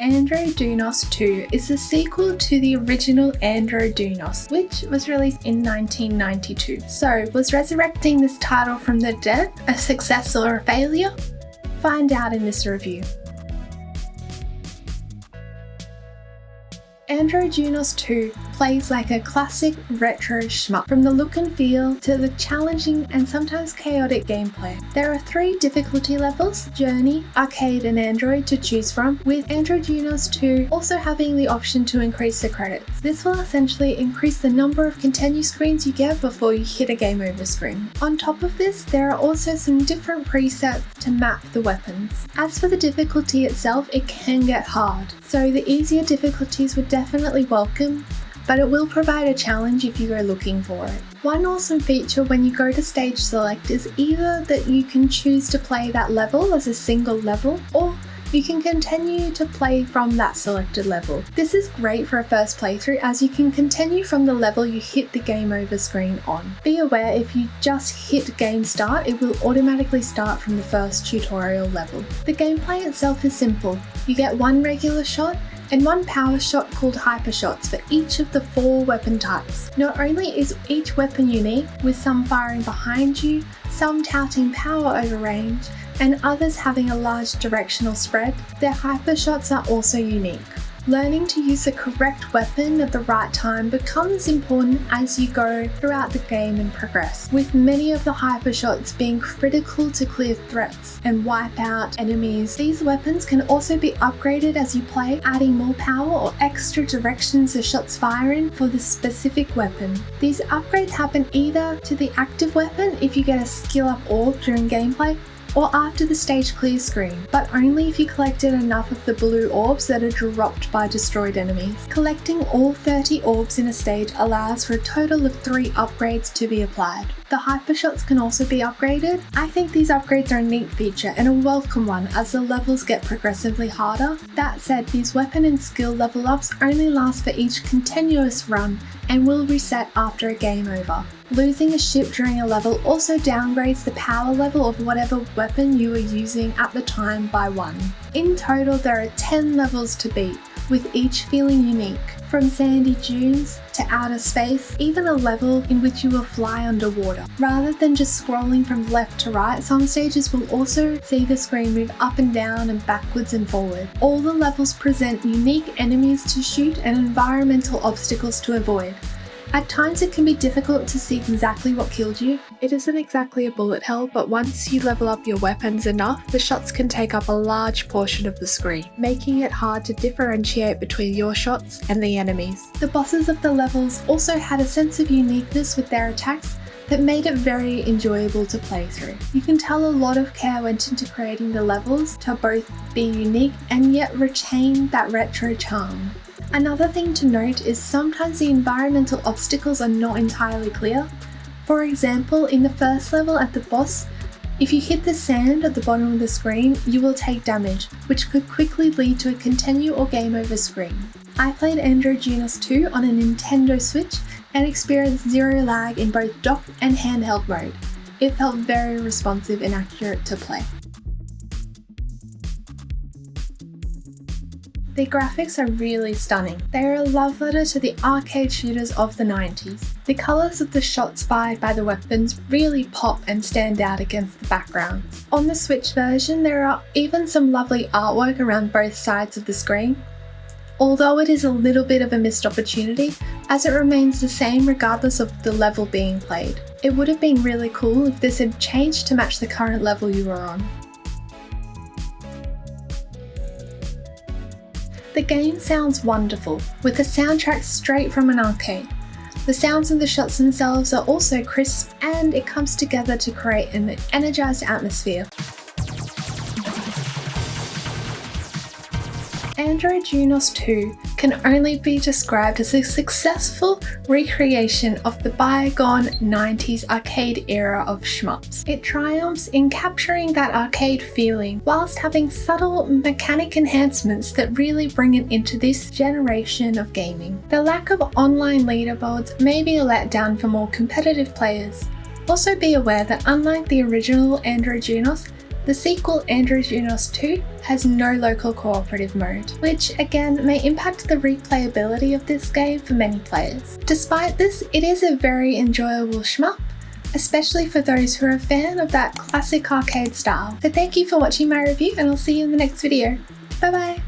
Andro Dunos 2 is the sequel to the original Andro Dunos, which was released in 1992. So, was resurrecting this title from the dead a success or a failure? Find out in this review. Andro Dunos 2 plays like a classic retro shmup, from the look and feel to the challenging and sometimes chaotic gameplay. There are 3 difficulty levels, Journey, Arcade and Android, to choose from, with Andro Dunos 2 also having the option to increase the credits. This will essentially increase the number of continue screens you get before you hit a game over screen. On top of this, there are also some different presets to map the weapons. As for the difficulty itself, it can get hard, so the easier difficulties would definitely welcome, but it will provide a challenge if you go looking for it. One awesome feature when you go to stage select is either that you can choose to play that level as a single level, or you can continue to play from that selected level. This is great for a first playthrough, as you can continue from the level you hit the game over screen on. Be aware, if you just hit game start, it will automatically start from the first tutorial level. The gameplay itself is simple. You get one regular shot and one power shot called hyper shots for each of the 4 weapon types. Not only is each weapon unique, with some firing behind you, some touting power over range, and others having a large directional spread, their hyper shots are also unique. Learning to use the correct weapon at the right time becomes important as you go throughout the game and progress, with many of the hyper shots being critical to clear threats and wipe out enemies. These weapons can also be upgraded as you play, adding more power or extra directions the shots fire in for the specific weapon. These upgrades happen either to the active weapon if you get a skill up orb during gameplay, or after the stage clear screen, but only if you collected enough of the blue orbs that are dropped by destroyed enemies. Collecting all 30 orbs in a stage allows for a total of 3 upgrades to be applied. The hyper shots can also be upgraded. I think these upgrades are a neat feature and a welcome one as the levels get progressively harder. That said, these weapon and skill level ups only last for each continuous run and will reset after a game over. Losing a ship during a level also downgrades the power level of whatever weapon you were using at the time by 1. In total, there are 10 levels to beat, with each feeling unique. From sandy dunes to outer space, even a level in which you will fly underwater. Rather than just scrolling from left to right, some stages will also see the screen move up and down and backwards and forward. All the levels present unique enemies to shoot and environmental obstacles to avoid. At times it can be difficult to see exactly what killed you. It isn't exactly a bullet hell, but once you level up your weapons enough, the shots can take up a large portion of the screen, making it hard to differentiate between your shots and the enemies. The bosses of the levels also had a sense of uniqueness with their attacks that made it very enjoyable to play through. You can tell a lot of care went into creating the levels to both be unique and yet retain that retro charm. Another thing to note is sometimes the environmental obstacles are not entirely clear. For example, in the first level at the boss, if you hit the sand at the bottom of the screen, you will take damage, which could quickly lead to a continue or game over screen. I played Andro Dunos 2 on a Nintendo Switch and experienced 0 lag in both dock and handheld mode. It felt very responsive and accurate to play. The graphics are really stunning. They are a love letter to the arcade shooters of the 90s. The colours of the shots fired by the weapons really pop and stand out against the backgrounds. On the Switch version, there are even some lovely artwork around both sides of the screen, although it is a little bit of a missed opportunity, as it remains the same regardless of the level being played. It would have been really cool if this had changed to match the current level you were on. The game sounds wonderful, with a soundtrack straight from an arcade. The sounds of the shots themselves are also crisp, and it comes together to create an energized atmosphere. Andro Dunos 2 can only be described as a successful recreation of the bygone 90s arcade era of shmups. It triumphs in capturing that arcade feeling whilst having subtle mechanic enhancements that really bring it into this generation of gaming. The lack of online leaderboards may be a letdown for more competitive players. Also be aware that unlike the original Andro Dunos, The sequel, Andro Dunos 2, has no local cooperative mode, which again may impact the replayability of this game for many players. Despite this, it is a very enjoyable shmup, especially for those who are a fan of that classic arcade style. So thank you for watching my review, and I'll see you in the next video. Bye bye!